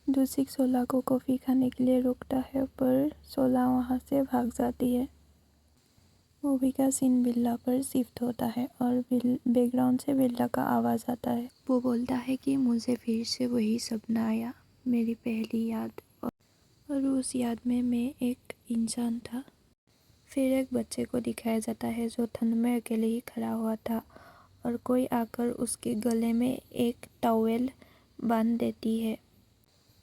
दूसिक सोला को कॉफ़ी खाने के लिए रोकता है पर सोला वहाँ से भाग जाती है। मूवी का सीन बिल्ला पर शिफ्ट होता है और बैकग्राउंड से बिल्ला का आवाज़ आता है। वो बोलता है कि मुझे फिर से वही सपना आया, मेरी पहली याद, और उस याद में मैं एक इंसान था। फिर एक बच्चे को दिखाया जाता है जो ठंड में अकेले ही खड़ा हुआ था और कोई आकर उसके गले में एक टॉवेल बांध देती है।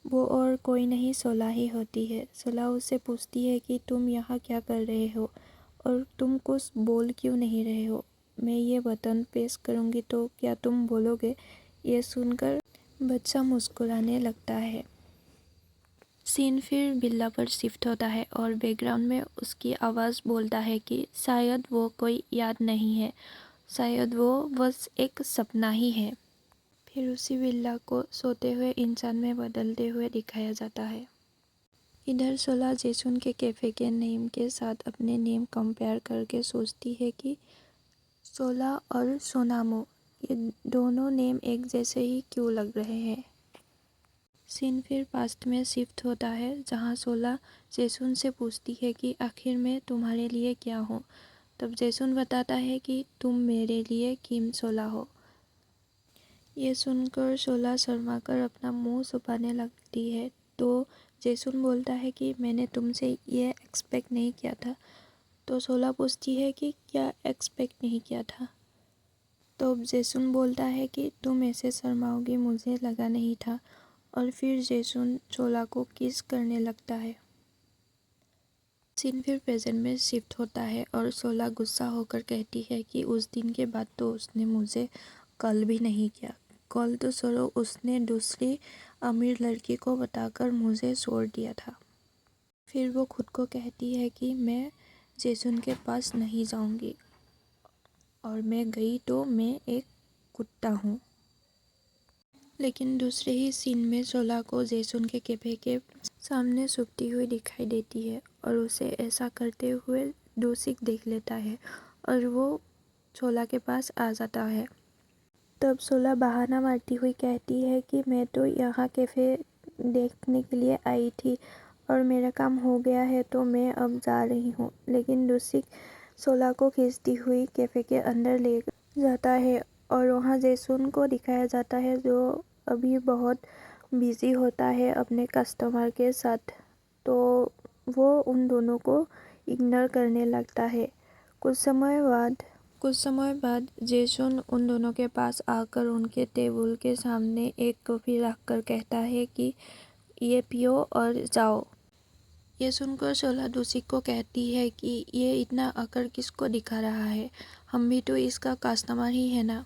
वो और कोई नहीं, सोला ही होती है। सोला उससे पूछती है कि तुम यहाँ क्या कर रहे हो और तुम कुछ बोल क्यों नहीं रहे हो। मैं ये बटन प्रेस करूँगी तो क्या तुम बोलोगे? ये सुनकर बच्चा मुस्कुराने लगता है। सीन फिर बिल्ला पर शिफ्ट होता है और बैकग्राउंड में उसकी आवाज़ बोलता है कि शायद वो कोई याद नहीं है, शायद वो बस एक सपना ही है। फिर उसी बिल्ला को सोते हुए इंसान में बदलते हुए दिखाया जाता है। इधर सोला जेसुन के कैफ़े के नेम के साथ अपने नेम कंपेयर करके सोचती है कि सोला और सोनामो, ये दोनों नेम एक जैसे ही क्यों लग रहे हैं। सीन फिर पास्ट में शिफ्ट होता है जहाँ सोला जेसुन से पूछती है कि आखिर मैं तुम्हारे लिए क्या हूँ। तब जेसुन बताता है कि तुम मेरे लिए किम सोला हो। ये सुनकर सोला शर्मा कर अपना मुंह छुपाने लगती है तो जेसुन बोलता है कि मैंने तुमसे ये एक्सपेक्ट नहीं किया था। तो सोला पूछती है कि क्या एक्सपेक्ट नहीं किया था। तो जेसुन बोलता है कि तुम ऐसे शर्माओगी मुझे लगा नहीं था, और फिर जेसुन सोला को किस करने लगता है। सीन फिर प्रेजेंट में शिफ्ट होता है और सोला गुस्सा होकर कहती है कि उस दिन के बाद तो उसने मुझे कॉल भी नहीं किया। कॉल तो छोड़ो, उसने दूसरी अमीर लड़की को बताकर मुझे छोड़ दिया था। फिर वो खुद को कहती है कि मैं जेसुन के पास नहीं जाऊंगी, और मैं गई तो मैं एक कुत्ता हूँ। लेकिन दूसरे ही सीन में सोला को जेसुन के कैफे के सामने सूखती हुई दिखाई देती है और उसे ऐसा करते हुए दूसिक देख लेता है और वो सोला के पास आ जाता है। तब सोला बहाना मारती हुई कहती है कि मैं तो यहाँ कैफ़े देखने के लिए आई थी और मेरा काम हो गया है तो मैं अब जा रही हूँ। लेकिन दूसिक सोला को खींचती हुई कैफ़े के अंदर ले जाता है और वहाँ जेसुन को दिखाया जाता है जो अभी बहुत बिजी होता है अपने कस्टमर के साथ। तो वो उन दोनों को इग्नोर करने लगता है। कुछ समय बाद जेसुन उन दोनों के पास आकर उनके टेबल के सामने एक कॉफ़ी रखकर कहता है कि ये पियो और जाओ। ये सुनकर सोला दूसिक को कहती है कि ये इतना अकड़ किसको दिखा रहा है, हम भी तो इसका कस्टमर ही है ना।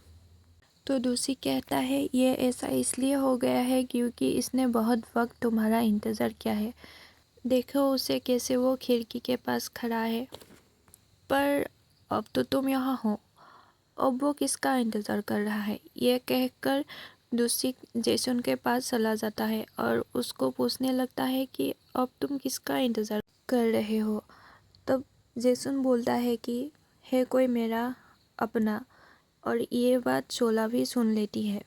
तो दूसिक कहता है ये ऐसा इसलिए हो गया है क्योंकि इसने बहुत वक्त तुम्हारा इंतज़ार किया है। देखो उसे कैसे वो खिड़की के पास खड़ा है। पर अब तो तुम यहाँ हो, अब वो किसका इंतज़ार कर रहा है। ये कहकर दूसिक जेसुन के पास चला जाता है और उसको पूछने लगता है कि अब तुम किसका इंतज़ार कर रहे हो। तब जेसुन बोलता है कि है कोई मेरा अपना, और ये बात सोला भी सुन लेती है।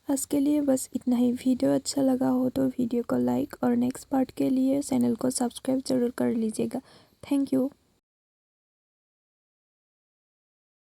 आज के लिए बस इतना ही। वीडियो अच्छा लगा हो तो वीडियो को लाइक और नेक्स्ट पार्ट के लिए चैनल को सब्सक्राइब ज़रूर कर लीजिएगा। Thank you.